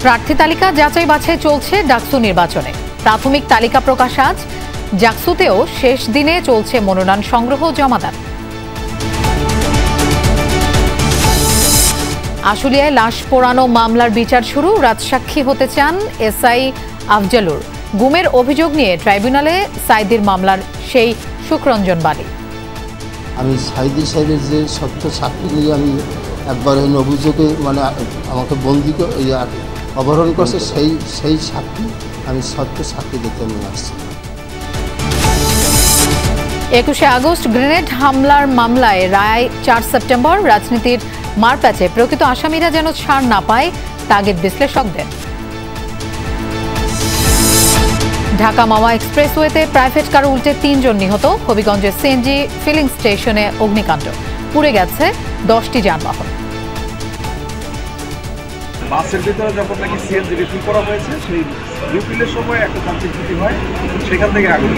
প্রার্থী তালিকা যাচাই বাছাই চলছে ডাকসু নির্বাচনে। প্রাথমিক তালিকা প্রকাশ আজ। ডাকসুতেও শেষ দিনে চলছে মনোনয়ন সংগ্রহ জমাদান। আশুলিয়ায় লাশ পোড়ানো মামলার বিচার শুরু। রাজসাক্ষী হতে চান এসআই আফজালুর। গুমের অভিযোগ নিয়ে ট্রাইব্যুনালে সাইদির মামলার সেই সুখরঞ্জন বালি। আমি সাইদি সাহেবের যে সত্য সাক্ষী নিয়ে আমি একবার অভিযোগে আমাকে বন্দি অপহরণ করছে, সেই সাক্ষী আমি সত্য সাক্ষী দিতে নিয়ে আসছি। 21শে আগস্ট গ্রেনেড হামলার মামলায় রায় 4 সেপ্টেম্বর। রাজনীতির মারপ্যাচে প্রকৃত আসামিরা যেন ছাড় না পায়, তাগিদ বিশ্লেষকদের। ঢাকা মাওয়া এক্সপ্রেসওয়েতে প্রাইভেট কার উল্টে 3 জন নিহত। হবিগঞ্জের সিএনজি ফিলিং স্টেশনে অগ্নিকাণ্ড, পুড়ে গেছে 10টি যানবাহন। বাসের ভিতরে যখন নাকি সিএনজি রিফিল করা হয়েছে, সেই রিফিলের সময় একটা যান্ত্রিক ত্রুটি হয়, সেখান থেকে আগুন।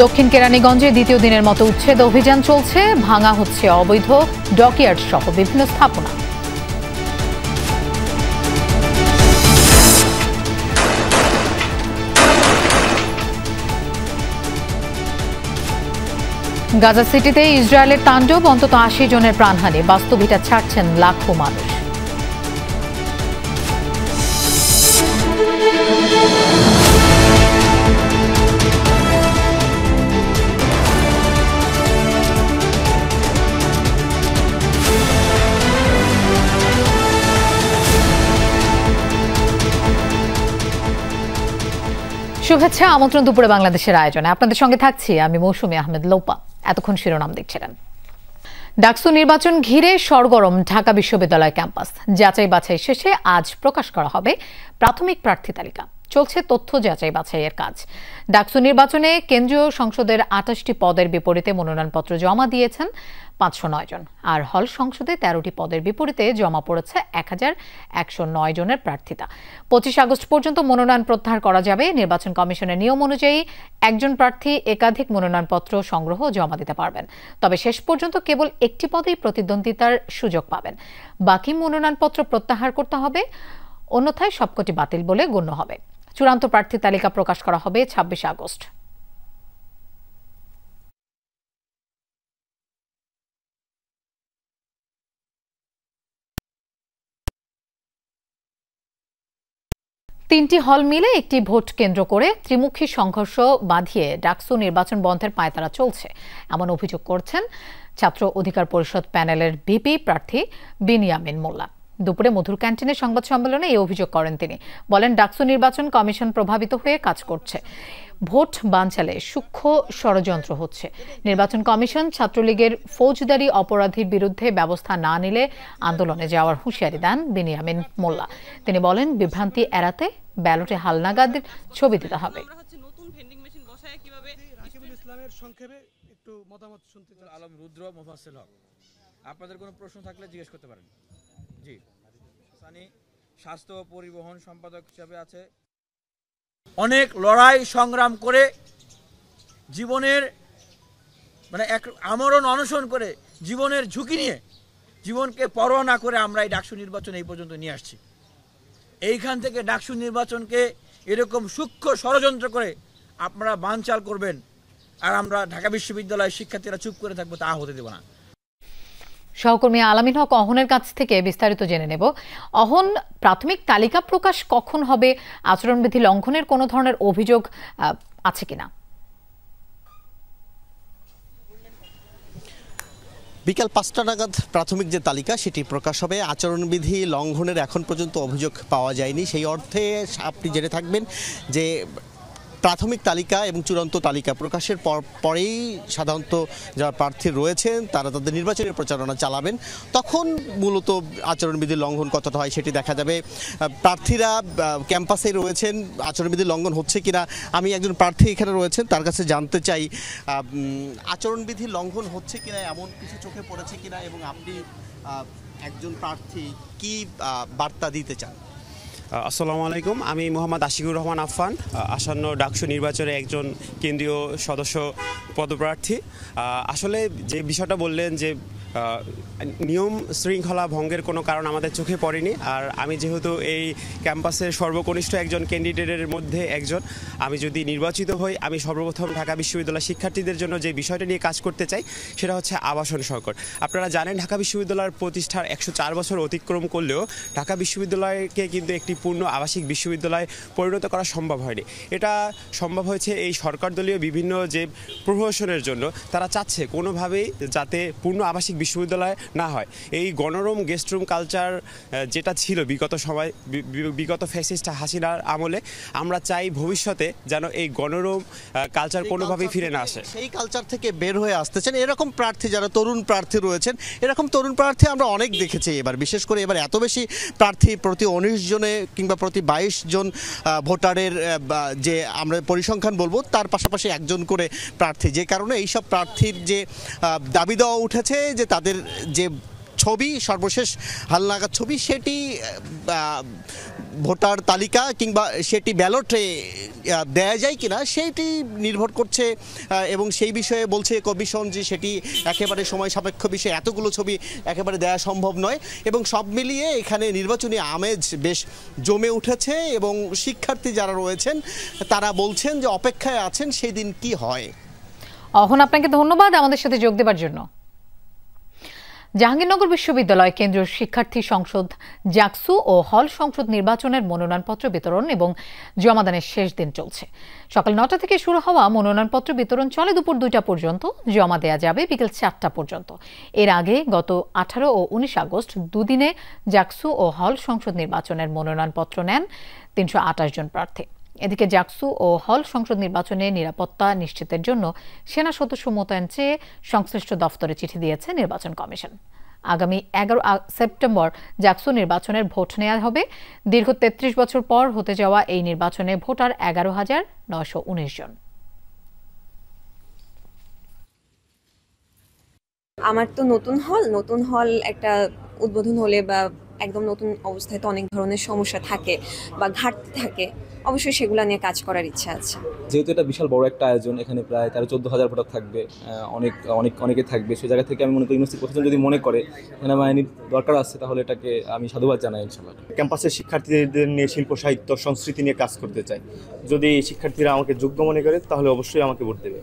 দক্ষিণ কেরানীগঞ্জে দ্বিতীয় দিনের মতো উচ্ছেদ অভিযান চলছে। ভাঙা হচ্ছে অবৈধ ডকইয়ার্ড সহ বিভিন্ন স্থাপনা। গাজা সিটিতে ইসরায়েলের তাণ্ডব, অন্তত 80 জনের প্রাণহানি। বাস্তুভিটা ছাড়ছেন লাখো মানুষ। শুভেচ্ছা, আমন্ত্রণ দুপুরে বাংলাদেশের আয়োজনে। আপনাদের সঙ্গে থাকছি আমি মৌসুমী আহমেদ লোপা। এতক্ষণ শিরোনাম দেখছিলেন। ডাকসু নির্বাচন ঘিরে সরগরম ঢাকা বিশ্ববিদ্যালয় ক্যাম্পাস। যাচাই বাছাই শেষে আজ প্রকাশ করা হবে প্রাথমিক প্রার্থী তালিকা। চলছে তথ্য যাচাই বাছাইয়ের কাজ। ডাকসু নির্বাচনে কেন্দ্রীয় সংসদের 28টি পদের বিপরীতে মনোনয়নপত্র জমা দিয়েছেন 509 জন। আর হল সংসদে 13টি পদের বিপরীতে জমা পড়েছে 1109 জনের প্রার্থিতা। 25 আগস্ট পর্যন্ত মনোনয়ন প্রত্যাহার করা যাবে। নির্বাচন কমিশনের নিয়ম অনুযায়ী একজন প্রার্থী একাধিক মনোনয়নপত্র সংগ্রহ জমা দিতে পারবেন। তবে শেষ পর্যন্ত কেবল একটি পদেই প্রতিদ্বন্দ্বিতার সুযোগ পাবেন। বাকি মনোনয়নপত্র প্রত্যাহার করতে হবে, অন্যথায় সবকটি বাতিল বলে গণ্য হবে। চূড়ান্ত প্রার্থী তালিকা প্রকাশ করা হবে 26 আগস্ট। তিনটি হল মিলে একটি ভোট কেন্দ্র করে ত্রিমুখী সংঘর্ষ বাঁধিয়ে ডাকসু নির্বাচন বন্ধের পায়তারা চলছে, এমন অভিযোগ করছেন ছাত্র অধিকার পরিষদ প্যানেলের ভিপি প্রার্থী বিনিয়ামিন মোল্লা। দুপুরে মধুর ক্যান্টিনে সংবাদ সম্মেলনে এই অভিযোগ করেন তিনি। বলেন, ডাকসু নির্বাচন কমিশন প্রভাবিত হয়ে কাজ করছে। ভোট বানচালে সূক্ষ্ম ষড়যন্ত্র হচ্ছে। নির্বাচন কমিশন ছাত্রলীগের ফৌজদারি অপরাধীর বিরুদ্ধে ব্যবস্থা না নিলে আন্দোলনে যাওয়ার হুঁশিয়ারি দেন বিনিয়ামিন মোল্লা। তিনি বলেন, বিভ্রান্তি এড়াতে ব্যালটে হালনাগাদের ছবি দিতে হবে। আপনাদের কোনো প্রশ্ন থাকলে জিজ্ঞেস করতে পারেন। জি, স্বাস্থ্য পরিবহন সম্পাদক হিসাবে আছে। অনেক লড়াই সংগ্রাম করে জীবনের এক আমরণ অনশন করে জীবনের ঝুঁকি নিয়ে জীবনকে পরোয়া না করে আমরা এই ডাকসু নির্বাচন এই পর্যন্ত নিয়ে আসছি। এইখান থেকে ডাকসু নির্বাচনকে এরকম সূক্ষ্ম ষড়যন্ত্র করে আপনারা বানচাল করবেন আর আমরা ঢাকা বিশ্ববিদ্যালয়ের শিক্ষার্থীরা চুপ করে থাকবো, তা হতে দেব না। সহকর্মী আলামিন হক অহনের কাছ থেকে বিস্তারিত জেনে নেব। অহন, প্রাথমিক তালিকা প্রকাশ কখন হবে? আচরণবিধি লঙ্ঘনের কোনো ধরনের অভিযোগ আছে কিনা? বিকাল 5টা নাগাদ প্রাথমিক যে তালিকা সেটি প্রকাশ হবে। আচরণবিধি লঙ্ঘনের এখন পর্যন্ত অভিযোগ পাওয়া যায়নি। সেই অর্থে আপনি জেনে থাকবেন যে প্রাথমিক তালিকা এবং চূড়ান্ত তালিকা প্রকাশের পরেই সাধারণত যারা প্রার্থী রয়েছেন তারা তাদের নির্বাচনী প্রচারণা চালাবেন। তখন মূলত আচরণবিধি লঙ্ঘন কতটা হয় সেটি দেখা যাবে। প্রার্থীরা ক্যাম্পাসে রয়েছেন, আচরণবিধি লঙ্ঘন হচ্ছে কিনা আমি একজন প্রার্থী এখানে রয়েছেন তার কাছে জানতে চাই, আচরণবিধি লঙ্ঘন হচ্ছে কিনা এমন কিছু চোখে পড়েছে কিনা এবং আপনি একজন প্রার্থী কি বার্তা দিতে চান? আসসালামু আলাইকুম, আমি মোহাম্মদ আশিকুর রহমান আফফান, আসন্ন ডাকসু নির্বাচনে একজন কেন্দ্রীয় সদস্য পদপ্রার্থী। আসলে যে বিষয়টা বললেন যে নিয়ম শৃঙ্খলা ভঙ্গের কোনো কারণ আমাদের চোখে পড়েনি। আর আমি যেহেতু এই ক্যাম্পাসের সর্বকনিষ্ঠ একজন ক্যান্ডিডেটের মধ্যে একজন, আমি যদি নির্বাচিত হই, আমি সর্বপ্রথম ঢাকা বিশ্ববিদ্যালয় শিক্ষার্থীদের জন্য যে বিষয়টা নিয়ে কাজ করতে চাই সেটা হচ্ছে আবাসন সংকট। আপনারা জানেন ঢাকা বিশ্ববিদ্যালয়ের প্রতিষ্ঠার 104 বছর অতিক্রম করলেও ঢাকা বিশ্ববিদ্যালয়কে কিন্তু একটি পূর্ণ আবাসিক বিশ্ববিদ্যালয়ে পরিণত করা সম্ভব হয়নি। এটা সম্ভব হয়েছে এই সরকারদলীয় বিভিন্ন যে প্রহসনের জন্য। তারা চাচ্ছে কোনোভাবেই যাতে পূর্ণ আবাসিক বিশ্ববিদ্যালয় না হয়। এই গণরুম গেস্টরুম কালচার যেটা ছিল বিগত ফ্যাসিস্ট হাসিনার আমলে, আমরা চাই ভবিষ্যতে যেন এই গণরুম কালচার কোনোভাবেই ফিরে না আসে। সেই কালচার থেকে বের হয়ে আসতেছেন এরকম প্রার্থী, যারা তরুণ প্রার্থী রয়েছেন, এরকম তরুণ প্রার্থী আমরা অনেক দেখেছি এবার। বিশেষ করে এবার এত বেশি প্রার্থী, প্রতি 19 জনে কিংবা প্রতি 22 জন ভোটারের যে আমরা পরিসংখ্যান বলবো, তার পাশাপাশি একজন করে প্রার্থী, যে কারণে এইসব প্রার্থীর যে দাবি দেওয়া উঠেছে যে তাদের যে ছবি, সর্বশেষ হালনাগাদ ছবি, সেটি ভোটার তালিকা কিংবা সেটি ব্যালটে দেয়া যায় কিনা সেইটি নির্ভর করছে। এবং সেই বিষয়ে বলছে কমিশন যে সেটি একেবারে সময় সাপেক্ষ বিষয়, এতগুলো ছবি একেবারে দেয়া সম্ভব নয়। এবং সব মিলিয়ে এখানে নির্বাচনী আমেজ বেশ জমে উঠেছে এবং শিক্ষার্থী যারা রয়েছেন তারা বলছেন যে অপেক্ষায় আছেন সেই দিন কি হয়। অহন, আপনাকে ধন্যবাদ আমাদের সাথে যোগ দেবার জন্য। জাহাঙ্গীরনগর বিশ্ববিদ্যালয় কেন্দ্রীয় শিক্ষার্থী সংসদ জাকসু ও হল সংসদ নির্বাচনের মনোনয়নপত্র বিতরণ এবং জমাদানের শেষ দিন চলছে। সকাল 9টা থেকে শুরু হওয়া মনোনয়নপত্র বিতরণ চলে দুপুর 2টা পর্যন্ত, জমা দেয়া যাবে বিকেল 4টা পর্যন্ত। এর আগে গত 18 ও 19 আগস্ট দুদিনে জাকসু ও হল সংসদ নির্বাচনের মনোনয়নপত্র নেন 328 জন প্রার্থী। এদিকে জাকসু ও হল সংসদ নির্বাচনে নিরাপত্তা নিশ্চিতের জন্য সেনা সদস্য মোতায়েন চেয়ে সংশ্লিষ্ট দফতরে চিঠি দিয়েছে নির্বাচন কমিশন। আগামী 11 সেপ্টেম্বর জাকসু নির্বাচনের ভোট নেওয়া হবে। দীর্ঘ 33 বছর পর হতে যাওয়া এই নির্বাচনে ভোটার 11,919 জন। আমার তো নতুন হল একটা উদ্বোধন হলে বা একদম নতুন অবস্থায় তো অনেক ধরনের সমস্যা থাকে বা ঘাটতি থাকে, অবশ্যই সেগুলো নিয়ে কাজ করার ইচ্ছা আছে। যেহেতু এটা বিশাল বড় একটা আয়োজন, এখানে প্রায় 13-14 হাজার ভোটার থাকবে, অনেকে থাকবে, সেই জায়গা থেকে আমি মনে করি ইউনিভার্সিটি প্রশাসন যদি মনে করে সেনাবাহিনীর দরকার আছে তাহলে এটাকে আমি সাধুবাদ জানাই। ইনশাআল্লাহ ক্যাম্পাসের শিক্ষার্থীদের নিয়ে শিল্প সাহিত্য সংস্কৃতি নিয়ে কাজ করতে চাই। যদি শিক্ষার্থীরা আমাকে যোগ্য মনে করে তাহলে অবশ্যই আমাকে ভোট দেবে।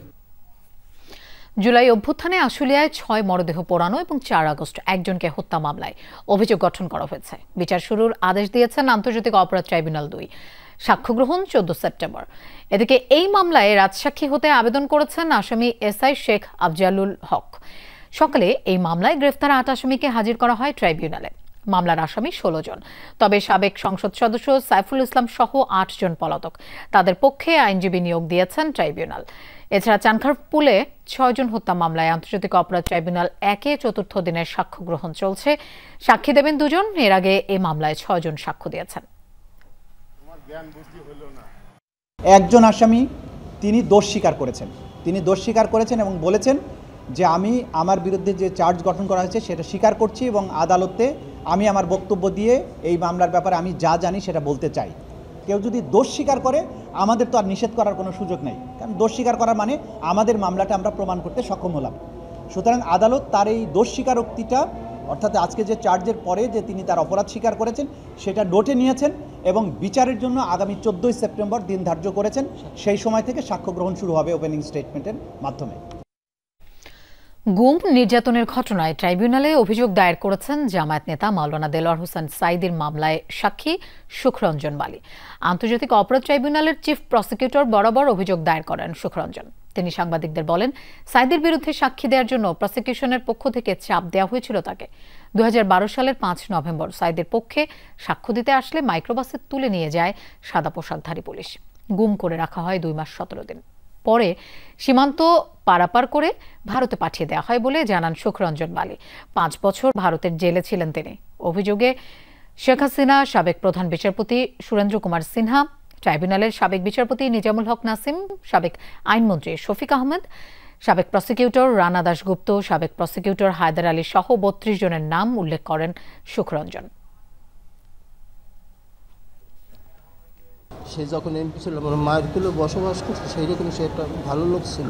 জুলাই অভ্যুত্থানে আশুলিয়ায় 6 মরদেহ পোড়ানো এবং 4 আগস্ট একজনকে হত্যা মামলায় অভিযোগ গঠন করা হয়েছে। বিচার শুরুর আদেশ দিয়েছেন আন্তর্জাতিক অপরাধ ট্রাইব্যুনাল 2। সাক্ষ্য গ্রহণ 14 সেপ্টেম্বর। এদিকে এই মামলায় রাজসাক্ষী হতে আবেদন করেছেন আসামি এসআই শেখ আফজালুল হক। সকালে এই মামলায় গ্রেফতার 8 আসামিকে হাজির করা হয় ট্রাইব্যুনালে। মামলার আসামি 16 জন, তবে সাবেক সংসদ সদস্য সাইফুল ইসলাম সহ 8 জন পলাতক। তাদের পক্ষে আইনজীবী নিয়োগ দিয়েছেন ট্রাইব্যুনাল। এছাড়া চানখারপুলে 6 জন হত্যা মামলায় আন্তর্জাতিক অপরাধ ট্রাইব্যুনাল 1-এ 4র্থ দিনের সাক্ষ্য গ্রহণ চলছে। সাক্ষী দেবেন 2 জন। এর আগে এই মামলায় 6 জন সাক্ষ্য দিয়েছেন। একজন আসামি তিনি দোষ স্বীকার করেছেন এবং বলেছেন যে আমি আমার বিরুদ্ধে যে চার্জ গঠন করা হয়েছে সেটা স্বীকার করছি এবং আদালতে আমি আমার বক্তব্য দিয়ে এই মামলার ব্যাপারে আমি যা জানি সেটা বলতে চাই। কেউ যদি দোষ স্বীকার করে আমাদের তো আর নিষেধ করার কোনো সুযোগ নেই, কারণ দোষ স্বীকার করার মানে আমাদের মামলাটা আমরা প্রমাণ করতে সক্ষম হলাম। সুতরাং আদালত তার এই দোষ স্বীকারোক্তিটা, অর্থাৎ আজকে যে চার্জের পরে যে তিনি তার অপরাধ স্বীকার করেছেন সেটা নোটে নিয়েছেন এবং বিচারের জন্য আগামী 14 সেপ্টেম্বর দিন ধার্য করেছেন। সেই সময় থেকে সাক্ষ্য গ্রহণ শুরু হবে ওপেনিং স্টেটমেন্টের মাধ্যমে। গুম নির্যাতনের ঘটনায় ট্রাইব্যুনালে অভিযোগ দায়ের করেছেন জামায়াত নেতা মাওলানা দেলোয়ার হোসেন সাঈদীর মামলায় সাক্ষী সুখরঞ্জন বালী। আন্তর্জাতিক অপরাধ ট্রাইব্যুনালের চিফ প্রসিকিউটর বরাবর অভিযোগ দায়ের করেন সুখরঞ্জন। তিনি সাংবাদিকদের বলেন, সাঈদীর বিরুদ্ধে সাক্ষী দেওয়ার জন্য প্রসিকিউশনের পক্ষ থেকে চাপ দেওয়া হয়েছিল তাকে। 2012 সালের 5 নভেম্বর সাঈদীর পক্ষে সাক্ষ্য দিতে আসলে মাইক্রোবাসে তুলে নিয়ে যায় সাদা পোশাকধারী পুলিশ। গুম করে রাখা হয় 2 মাস 17 দিন। পরে সীমান্ত পারাপার করে ভারতে পাঠিয়ে দেওয়া হয় বলে জানান সুখরঞ্জন বালী। 5 বছর ভারতের জেলে ছিলেন তিনি। অভিযোগে শেখ হাসিনা, সাবেক প্রধান বিচারপতি সুরেন্দ্র কুমার সিনহা, ট্রাইব্যুনালের সাবেক বিচারপতি নিজামুল হক নাসিম, সাবেক আইনমন্ত্রী শফিক আহমেদ, সাবেক প্রসিকিউটর রানা দাশগুপ্ত, সাবেক প্রসিকিউটর হায়দার আলী সহ 32 জনের নাম উল্লেখ করেন সুখরঞ্জন। সে যখন এমপি ছিল আমার মায়ের কোলে বসবাস করছে, সেই রকম সে একটা ভালো লোক ছিল।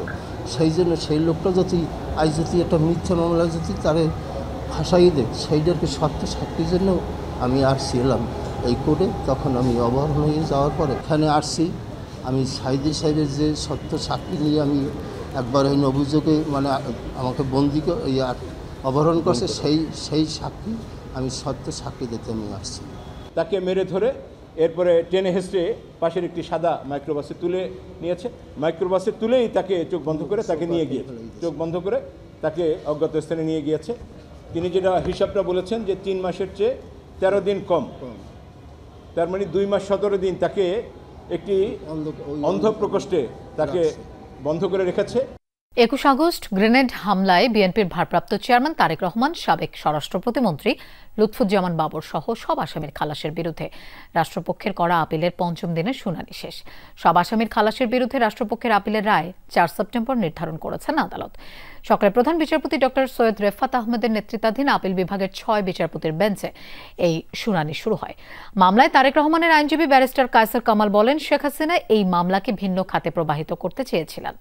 সেই জন্য সেই লোকটা যদি আজ যদি একটা মিথ্যা মামলা যদি তারে ফাঁসাই দেয়, সেইটাকে সত্য সাক্ষীর জন্য আমি আসছি এলাম এই কোর্টে। তখন আমি অবহেলা হয়ে যাওয়ার পরে এখানে আসছি, আমি সাইদি সাহেবের যে সত্য সাক্ষী নিয়ে আমি একবার ওই অভিযোগে মানে আমাকে বন্দি অপহরণ করছে, সেই সাক্ষী আমি সত্য সাক্ষী দিতে আমি আসছি। তাকে মেরে ধরে এরপরে টেনে হেসড়ে পাশের একটি সাদা মাইক্রোবাসে তুলে নিয়েছে। মাইক্রোবাসে তুলেই তাকে চোখ বন্ধ করে তাকে নিয়ে গিয়েছে, চোখ বন্ধ করে তাকে অজ্ঞাত স্থানে নিয়ে গিয়েছে। তিনি যেটা হিসাবটা বলেছেন যে 3 মাসের চেয়ে 13 দিন কম, তার মানে 2 মাস 17 দিন তাকে একটি অন্ধ প্রকোষ্ঠে তাকে বন্ধ করে রেখেছে। 21 আগস্ট গ্রেনেড হামলায় বিএনপির ভারপ্রাপ্ত চেয়ারম্যান তারেক রহমান, সাবেক স্বরাষ্ট্র প্রতিমন্ত্রী লুৎফুজ্জামান বাবর সহ সব আসামির খালাসের বিরুদ্ধে রাষ্ট্রপক্ষের করা আপিলের 5ম দিনের শুনানি শেষ। সব আসামির খালাসের বিরুদ্ধে রাষ্ট্রপক্ষের আপিলের রায় 4 সেপ্টেম্বর নির্ধারণ করেছেন আদালত। সকালে প্রধান বিচারপতি ডক্টর সৈয়দ রেফাত আহমেদের নেতৃত্বাধীন আপিল বিভাগের 6 বিচারপতির বেঞ্চে এই শুনানি শুরু হয়। মামলায় তারেক রহমানের আইনজীবী ব্যারিস্টার কায়সার কামাল বলেন, শেখ হাসিনা এই মামলাকে ভিন্ন খাতে প্রবাহিত করতে চেয়েছিলেন।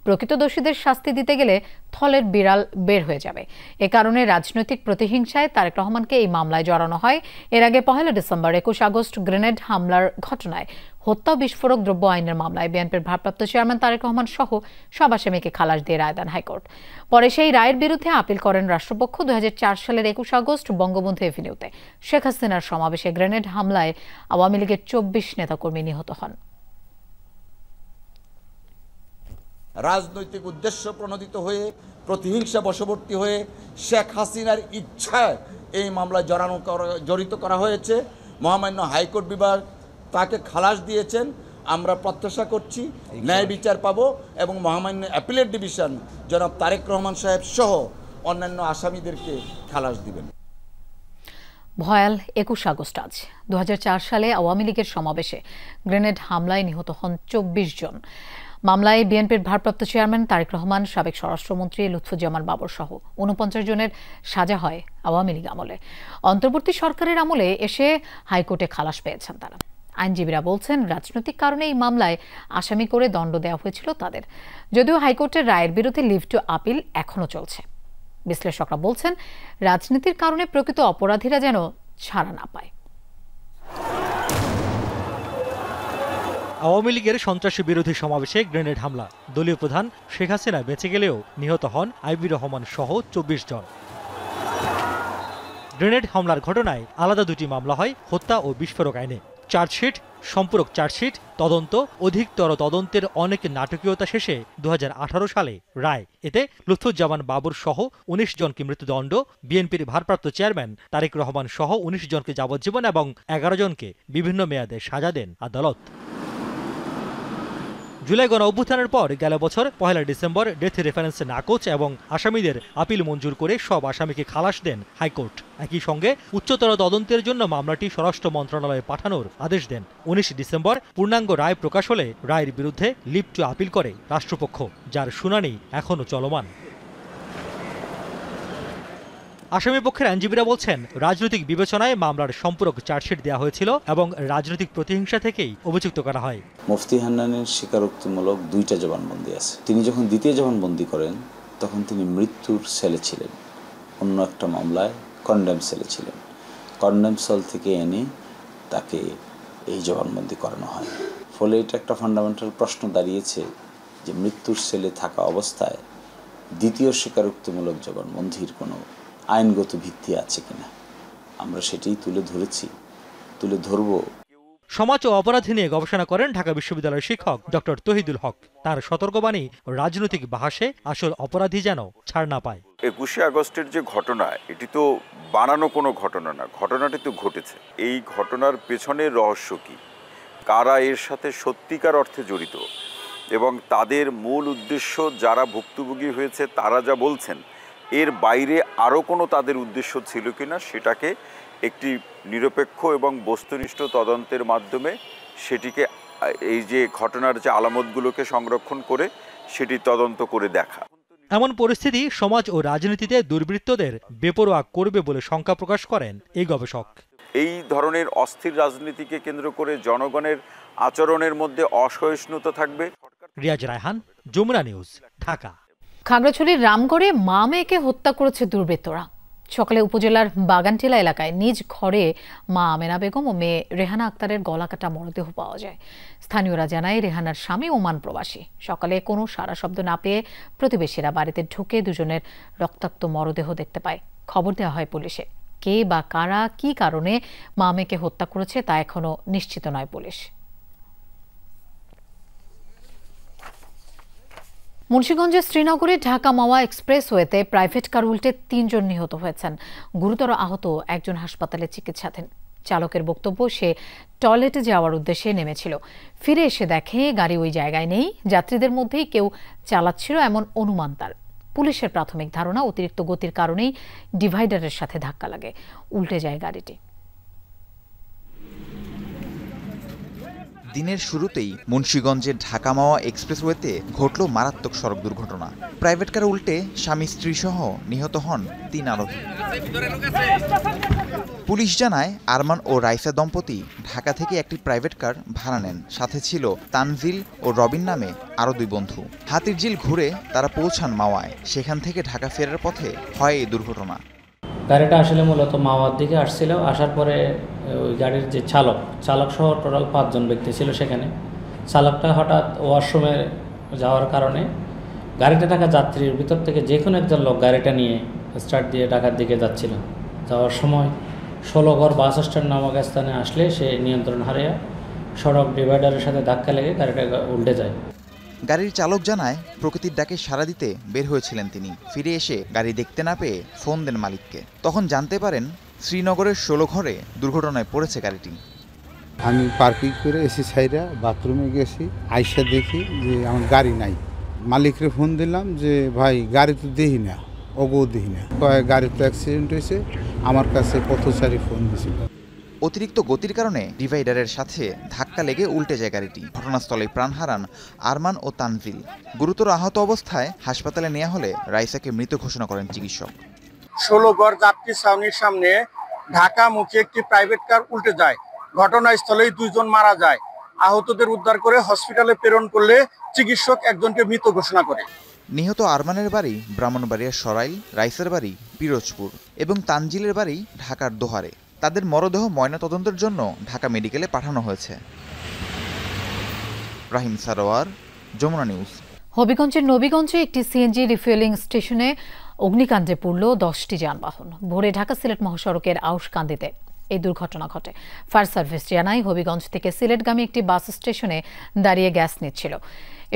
প্রকৃত দোষীদের শাস্তি দিতে গেলে থলের বিড়াল বের হয়ে যাবে। এ কারণে রাজনৈতিক প্রতিহিংসায় তারেক রহমানকে এই মামলায় জড়ানো হয়। এর আগে 1 ডিসেম্বর 21 আগস্ট গ্রেনেড হামলার ঘটনায় হত্যা ও বিস্ফোরক দ্রব্য আইনের মামলায় বিএনপির ভারপ্রাপ্ত চেয়ারম্যান তারেক রহমান সহ সব আসামিকে খালাস দিয়ে রায় দেন হাইকোর্ট। পরে সেই রায়ের বিরুদ্ধে আপিল করেন রাষ্ট্রপক্ষ। 2004 সালের 21 আগস্ট বঙ্গবন্ধু এভিনিউতে শেখ হাসিনার সমাবেশে গ্রেনেড হামলায় আওয়ামী লীগের 24 নেতাকর্মী নিহত হন। রাজনৈতিক উদ্দেশ্য প্রণোদিত হয়ে প্রতিহিংসা বশবর্তী হয়ে শেখ হাসিনার ইচ্ছায় এই মামলায় জড়িত করা হয়েছে। মহামান্য হাইকোর্ট বিভাগ তাকে খালাস দিয়েছেন। আমরা প্রত্যাশা করছি ন্যায় বিচার পাবো এবং মহামান্য অ্যাপিলেট ডিভিশন জনাব তারেক রহমান সাহেব সহ অন্যান্য আসামিদেরকে খালাস দিবেন। ভয়াল 21 আগস্ট আজ 2004 সালে আওয়ামী লীগের সমাবেশে গ্রেনেড হামলায় নিহত হন 24 জন। মামলায় বিএনপির ভারপ্রাপ্ত চেয়ারম্যান তারেক রহমান, সাবেক স্বরাষ্ট্রমন্ত্রী লুৎফুজ্জামান বাবর সহ 49 জনের সাজা হয় আওয়ামী লীগ আমলে। অন্তর্বর্তী সরকারের আমলে এসে হাইকোর্টে খালাস পেয়েছেন তারা। আইনজীবীরা বলছেন, রাজনৈতিক কারণে এই মামলায় আসামি করে দণ্ড দেওয়া হয়েছিল তাদের। যদিও হাইকোর্টের রায়ের বিরুদ্ধে লিভ টু আপিল এখনো চলছে। বিশ্লেষকরা বলছেন, রাজনীতির কারণে প্রকৃত অপরাধীরা যেন ছাড়া না পায়। আওয়ামী লীগের সন্ত্রাসী বিরোধী সমাবেশে গ্রেনেড হামলা, দলীয় প্রধান শেখ হাসিনা বেঁচে গেলেও নিহত হন আইবি রহমান সহ 24 জন। গ্রেনেড হামলার ঘটনায় আলাদা 2টি মামলা হয় হত্যা ও বিস্ফোরক আইনে। চার্জশিট, সম্পূরক চার্জশিট, তদন্ত, অধিকতর তদন্তের অনেক নাটকীয়তা শেষে 2018 সালে রায়। এতে লুৎফুজ্জামান বাবর সহ 19 জনকে মৃত্যুদণ্ড, বিএনপির ভারপ্রাপ্ত চেয়ারম্যান তারেক রহমান সহ 19 জনকে যাবজ্জীবন এবং 11 জনকে বিভিন্ন মেয়াদে সাজা দেন আদালত। জুলাই গণ অভ্যুত্থানের পর গেল বছর 1 ডিসেম্বর ডেথ রেফারেন্স নাকচ এবং আসামিদের আপিল মঞ্জুর করে সব আসামিকে খালাস দেন হাইকোর্ট। একই সঙ্গে উচ্চতর তদন্তের জন্য মামলাটি স্বরাষ্ট্র মন্ত্রণালয়ে পাঠানোর আদেশ দেন। 19 ডিসেম্বর পূর্ণাঙ্গ রায় প্রকাশ হলে রায়ের বিরুদ্ধে লিভ টু আপিল করে রাষ্ট্রপক্ষ, যার শুনানি এখনও চলমান। আসামি পক্ষের আইনজীবীরা বলছেন, রাজনৈতিক বিবেচনায় মামলার সম্পূরক চার্জশিট দেওয়া হয়েছিল এবং রাজনৈতিক প্রতিহিংসা থেকেই অভিযুক্ত করা হয়। মুফতি হান্নানের স্বীকারোক্তিমূলক 2টা জবানবন্দি আছে। তিনি যখন দ্বিতীয় জবানবন্দি করেন তখন তিনি মৃত্যুর সেলে ছিলেন, অন্য একটা মামলায় কন্ডেম সেলে ছিলেন। কন্ডেম সেল থেকে এনে তাকে এই জবানবন্দি করানো হয়। ফলে এটা একটা ফান্ডামেন্টাল প্রশ্ন দাঁড়িয়েছে যে মৃত্যুর সেলে থাকা অবস্থায় দ্বিতীয় স্বীকারোক্তিমূলক জবানবন্দির কোনো আইনগত ভিত্তি আছে কিনা, আমরা সেটাই তুলে ধরব। সমাজ ও অপরাধী নিয়ে গবেষণা করেন ঢাকা বিশ্ববিদ্যালয়ের শিক্ষক ডক্টর তহিদুল হক। তার সতর্কবাণী, রাজনৈতিক বাহাসে আসল অপরাধী যেন ছাড় না পায়। 21 আগস্টের যে ঘটনা, এটি তো বানানো কোনো ঘটনা না, ঘটনাটি তো ঘটেছে। এই ঘটনার পেছনের রহস্য কি, কারা এর সাথে সত্যিকার অর্থে জড়িত এবং তাদের মূল উদ্দেশ্য, যারা ভুক্তভোগী হয়েছে তারা যা বলছেন, এর বাইরে আরও কোনো তাদের উদ্দেশ্য ছিল কিনা, সেটাকে একটি নিরপেক্ষ এবং বস্তুনিষ্ঠ তদন্তের মাধ্যমে সেটিকে, এই যে ঘটনার যে আলামতগুলোকে সংরক্ষণ করে সেটি তদন্ত করে দেখা। এমন পরিস্থিতি সমাজ ও রাজনীতিতে দুর্বৃত্তদের বেপরোয়া করবে বলে শঙ্কা প্রকাশ করেন এই গবেষক। এই ধরনের অস্থির রাজনীতিকে কেন্দ্র করে জনগণের আচরণের মধ্যে অসহিষ্ণুতা থাকবে। রিয়াজ রায়হান, যমুনা নিউজ, ঢাকা। খাগড়াছড়ির রামগড়ে মা মেয়েকে হত্যা করেছে দুর্বৃত্তরা। সকালে উপজেলার বাগানটিলা এলাকায় নিজ ঘরে মা আমেনা বেগম ও মেয়ে রেহানা আক্তারের গলাকাটা মরদেহ পাওয়া যায়। স্থানীয়রা জানায় রেহানার স্বামী ওমান প্রবাসী। সকালে কোনো সাড়া শব্দ না পেয়ে প্রতিবেশীরা বাড়িতে ঢুকে দুজনের রক্তাক্ত মরদেহ দেখতে পায়। খবর দেওয়া হয় পুলিশে। কে বা কারা কি কারণে মা মেয়েকে হত্যা করেছে তা এখনো নিশ্চিত নয় পুলিশ। মুন্সিগঞ্জের শ্রীনগরে ঢাকা মাওয়া এক্সপ্রেসওয়েতে প্রাইভেট কার উল্টে ৩ জন নিহত হয়েছেন। গুরুতর আহত একজন হাসপাতালে চিকিৎসাধীন। চালকের বক্তব্য, সে টয়লেটে যাওয়ার উদ্দেশ্যে নেমেছিল, ফিরে এসে দেখে গাড়ি ওই জায়গায় নেই। যাত্রীদের মধ্যেই কেউ চালাচ্ছিল এমন অনুমান তার। পুলিশের প্রাথমিক ধারণা, অতিরিক্ত গতির কারণেই ডিভাইডারের সাথে ধাক্কা লাগে, উল্টে যায় গাড়িটি। দিনের শুরুতেই মুন্সিগঞ্জের ঢাকা মাওয়া এক্সপ্রেসওয়েতে ঘটল মারাত্মক সড়ক দুর্ঘটনা। প্রাইভেট কার উল্টে স্বামী স্ত্রী সহ নিহত হন ৩ আরোহী। পুলিশ জানায়, আরমান ও রাইসা দম্পতি ঢাকা থেকে একটি প্রাইভেট কার ভাড়া নেন। সাথে ছিল তানজিল ও রবিন নামে আরও 2 বন্ধু। হাতিরঝিল ঘুরে তারা পৌঁছান মাওয়ায়। সেখান থেকে ঢাকা ফেরার পথে হয় এই দুর্ঘটনা। গাড়িটা আসলে মূলত মাওয়ার দিকে আসছিল। আসার পরে ওই গাড়ির যে চালক সহ টোটাল 5 জন ব্যক্তি ছিল সেখানে। চালকটা হঠাৎ ওয়াশরুমে যাওয়ার কারণে গাড়িতে থাকা যাত্রীর ভিতর থেকে যে কোনো একজন লোক গাড়িটা নিয়ে স্টার্ট দিয়ে ঢাকার দিকে যাচ্ছিল। যাওয়ার সময় 16 বাস স্ট্যান্ড নামক স্থানে আসলে সে নিয়ন্ত্রণ হারিয়ে সড়ক ডিভাইডারের সাথে ধাক্কা লেগে গাড়িটা উল্টে যায়। গাড়ির চালক জানায়, প্রকৃতির ডাকে সাড়া দিতে বের হয়েছিলেন তিনি। ফিরে এসে গাড়ি দেখতে না পেয়ে ফোন দেন মালিককে। তখন জানতে পারেন শ্রীনগরের 16 ঘরে দুর্ঘটনায় পড়েছে গাড়িটি। আমি পার্কিং করে এসি সাইডে বাথরুমে গেছি, আইসা দেখি যে আমার গাড়ি নাই। মালিকরে ফোন দিলাম যে ভাই গাড়ি তো দেখি না, ওগো দেখি না। গাড়ি তো অ্যাক্সিডেন্ট হয়েছে। আমার কাছে পথচারী ফোন দিয়েছিল। অতিরিক্ত গতির কারণে ডিভাইডারের সাথে ধাক্কা লেগে উল্টে যায় গাড়িটি। ঘটনাস্থলে প্রাণ হারান আরমান ও তানজিল। গুরুতর আহত অবস্থায় হাসপাতালে নেওয়া হলে রাইসাকে মৃত ঘোষণা করেন চিকিৎসক। 16 গড় যাত্রী ছাউনির সামনে ঢাকামুখী একটি প্রাইভেট কার উল্টে যায়। ঘটনাস্থলেই 2 জন মারা যায়। আহতদের উদ্ধার করে হসপিটালে প্রেরণ করলে চিকিৎসক একজনকে মৃত ঘোষণা করে। নিহত আরমানের বাড়ি ব্রাহ্মণবাড়িয়ার সরাইল, রাইসার বাড়ি পিরোজপুর এবং তানজিলের বাড়ি ঢাকার দোহারে। তাদের মরদেহ ময়নাতদন্তের জন্য ঢাকা মেডিকেলে পাঠানো হয়েছে। রাহিম সারোয়ার, যমুনা নিউজ। হবিগঞ্জের নবীগঞ্জে একটি সিএনজি রিফুয়েলিং স্টেশনে অগ্নিকাণ্ডে পুড়ল 10টি যানবাহন। ভোরে ঢাকা সিলেট মহাসড়কের আউশকান্দিতে এই দুর্ঘটনা ঘটে। ফায়ার সার্ভিস জানায়, হবিগঞ্জ থেকে সিলেটগামী একটি বাস স্টেশনে দাঁড়িয়ে গ্যাস নিচ্ছিল।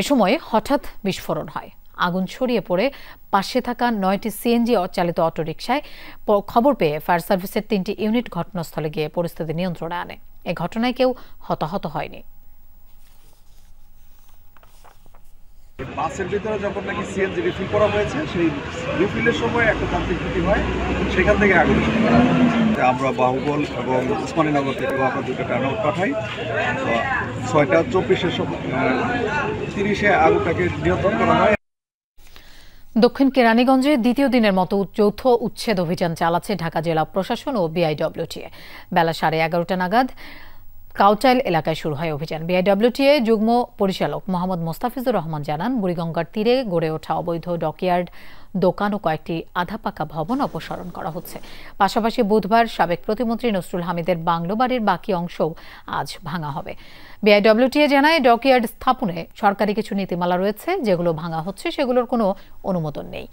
এ সময় হঠাৎ বিস্ফোরণ হয়। আগুন ছড়িয়ে পড়ে পাশে থাকা 9টি সিএনজি চালিত অটোরিকশায়। খবর পেয়ে ফায়ার সার্ভিসের 3টি ইউনিট ঘটনাস্থলে গিয়ে পরিস্থিতি নিয়ন্ত্রণে আনে। এ ঘটনায় কেউ হতাহত হয়নি। বাসের ভিতরে যখন নাকি সিএনজি রিফিল করা হয়েছে, সেই রিফিলের সময় একটা যান্ত্রিক ত্রুটি হয়, সেখান থেকে আগুন আমরা বাহুবল এবং উসমানীনগর থেকে আমরা 2টা টার্নআউট পাঠাই। 6:24-30 আগুনটাকে নিয়ন্ত্রণ করা হয়। দক্ষিণ কেরানীগঞ্জে দ্বিতীয় দিনের মতো যৌথ উচ্ছেদ অভিযান চালাচ্ছে ঢাকা জেলা প্রশাসন ও বিআইডব্লিউটিএ। বেলা 11:30 নাগাদ কাউটাইল এলাকায় শুরু হয় অভিযান। বিআইডব্লিউটিএ যুগ্ম পরিচালক মোহাম্মদ মোস্তাফিজুর রহমান জানান, বুড়িগঙ্গার তীরে গড়ে ওঠা অবৈধ ডকইয়ার্ড, দোকান ও কয়েকটি আধা পাকা ভবন অপসারণ করা হচ্ছে। পাশাপাশি বুধবার সাবেক প্রতিমন্ত্রী নসরুল হামিদের বাংলো বাড়ির বাকি অংশও আজ ভাঙা হবে। বিআইডব্লিউটিএ জানায়, ডকইয়ার্ড স্থাপনে সরকারি কিছু নীতিমালা রয়েছে, যেগুলো ভাঙা হচ্ছে সেগুলোর কোনো অনুমোদন নেই।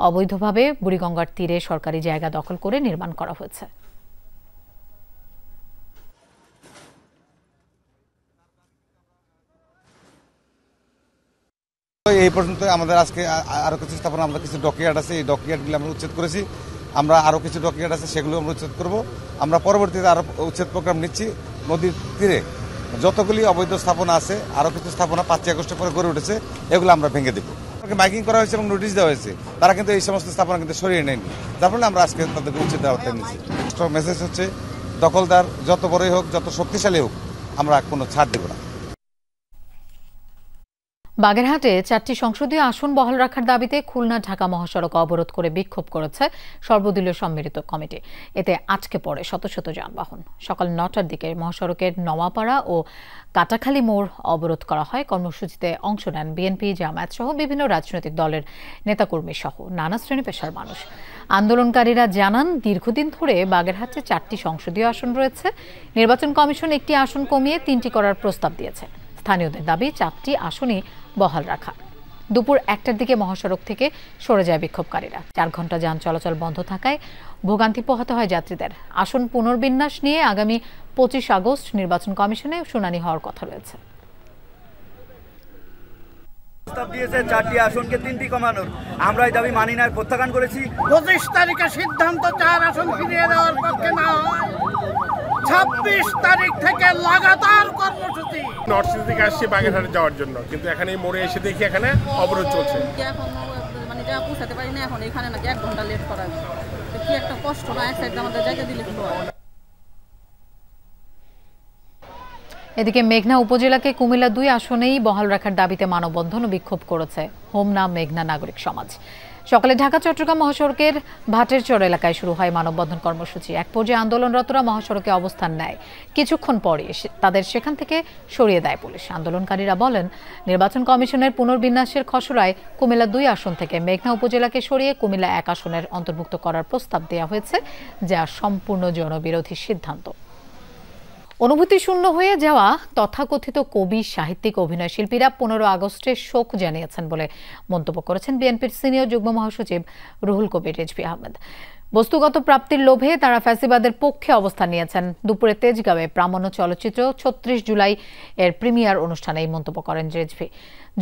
অবৈধভাবে বুড়িগঙ্গার তীরে সরকারি জায়গা দখল করে নির্মাণ করা হয়েছে। এই পর্যন্ত আমাদের আজকে আরো কিছু স্থাপনা, আমরা কিছু ডকইয়ার্ড আছে, এই ডকইয়ার্ডগুলো আমরা উচ্ছেদ করেছি। আমরা আরো কিছু ডকইয়ার্ড আছে, সেগুলো আমরা উচ্ছেদ করব। আমরা পরবর্তীতে আরো উচ্ছেদ প্রোগ্রাম নিচ্ছি। নদীর তীরে যতগুলি অবৈধ স্থাপনা আছে, আরো কিছু স্থাপনা 5 আগস্টের পরে গড়ে উঠেছে, এগুলো আমরা ভেঙে দেবো। মাইকিং করা হয়েছে এবং নোটিশ দেওয়া হয়েছে, তারা কিন্তু এই সমস্ত স্থাপনা কিন্তু সরিয়ে নেয়নি। যার ফলে আমরা আজকে তাদেরকে উচ্ছেদ দেওয়ার নিচ্ছি। মেসেজ হচ্ছে, দখলদার যত বড়ই হোক, যত শক্তিশালী হোক, আমরা কোনো ছাড় দেব না। বাগেরহাটে 4টি সংসদীয় আসন বহাল রাখার দাবিতে খুলনা ঢাকা মহাসড়ক অবরোধ করে বিক্ষোভ করেছে সর্বদলীয় সম্মিলিত কমিটি। এতে আটকে পড়ে শত শত যানবাহন। সকাল 9টার দিকে মহাসড়কের নওয়াপাড়া ও কাটাখালী মোড় অবরোধ করা হয়। কর্মসূচিতে অংশ নেন বিএনপি, জামায়াত সহ বিভিন্ন রাজনৈতিক দলের নেতাকর্মী সহ নানা শ্রেণী পেশার মানুষ। আন্দোলনকারীরা জানান, দীর্ঘদিন ধরে বাগেরহাটে 4টি সংসদীয় আসন রয়েছে। নির্বাচন কমিশন একটি আসন কমিয়ে 3টি করার প্রস্তাব দিয়েছে। স্থানীয়দের দাবি 4টি আসনই বহাল রাখা। দুপুর 1টার দিকে মহাসড়ক থেকে সরে যায় বিক্ষোভকারীরা। 4 ঘন্টা যান চলাচল বন্ধ থাকায় ভোগান্তি পোহাতে হয় যাত্রীদের। আসন পুনর্বিন্যাস নিয়ে আগামী 25 আগস্ট নির্বাচন কমিশনে শুনানি হওয়ার কথা রয়েছে। প্রস্তাব দিয়েছে 4টি আসনকে 3টি কমানোর। আমরা এই দাবি মানি না, প্রত্যাখ্যান করেছি। 25 তারিখে সিদ্ধান্ত 4 আসন ফিরিয়ে দেওয়ার পক্ষে না হয় 26 তারিখ থেকে লাগাতার কর্মসূচি। নর্থ সিটি থেকে আসছি বাগেরহাটে যাওয়ার জন্য, কিন্তু এখানে এই মোড়ে এসে দেখি এখানে অবরোধ চলছে। এখন মানে যা পৌঁছাতে পারি না, এখন এখানে নাকি 1 ঘন্টা লেট করা কি একটা কষ্ট না, এক সাইড আমাদের জায়গা দিলে কিন্তু। এদিকে মেঘনা উপজেলাকে কুমিল্লা 2 আসনেই বহাল রাখার দাবিতে মানববন্ধন ও বিক্ষোভ করেছে হোমনা মেঘনা নাগরিক সমাজ। সকালে ঢাকা চট্টগ্রাম মহাসড়কের ভাটের চর এলাকায় শুরু হয় মানববন্ধন কর্মসূচি। এক পর্যায়ে আন্দোলনরতরা মহাসড়কে অবস্থান নেয়। কিছুক্ষণ পরে তাদের সেখান থেকে সরিয়ে দেয় পুলিশ। আন্দোলনকারীরা বলেন, নির্বাচন কমিশনের পুনর্বিন্যাসের খসড়ায় কুমিল্লা 2 আসন থেকে মেঘনা উপজেলাকে সরিয়ে কুমিল্লা 1 আসনের অন্তর্ভুক্ত করার প্রস্তাব দেওয়া হয়েছে, যা সম্পূর্ণ জনবিরোধী সিদ্ধান্ত। অনুভূতি শূন্য হয়ে যাওয়া তথাকথিত কবি, সাহিত্যিক, অভিনয় শিল্পীরা 15 আগস্টে শোক জানিয়েছেন বলে মন্তব্য করেছেন বিএনপির সিনিয়র যুগ্ম মহাসচিব রুহুল কবির রিজভী আহমেদ। বস্তুগত প্রাপ্তির লোভে তারা ফ্যাসিবাদের পক্ষে অবস্থান নিয়েছেন। দুপুরে তেজগাঁওয়ে প্রামাণ্য চলচ্চিত্র 36 জুলাই এর প্রিমিয়ার অনুষ্ঠানে এই মন্তব্য করেন রিজভী।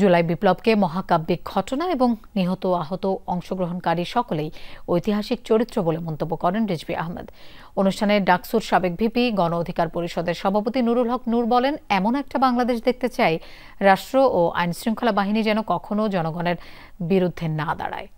জুলাই বিপ্লবকে মহাকাব্যিক ঘটনা এবং নিহত আহত অংশগ্রহণকারী সকলেই ঐতিহাসিক চরিত্র বলে মন্তব্য করেন রিজভী আহমেদ। অনুষ্ঠানে ডাকসুর সাবেক ভিপি, গণ অধিকার পরিষদের সভাপতি নুরুল হক নূর বলেন, এমন একটা বাংলাদেশ দেখতে চাই, রাষ্ট্র ও আইনশৃঙ্খলা বাহিনী যেন কখনো জনগণের বিরুদ্ধে না দাঁড়ায়।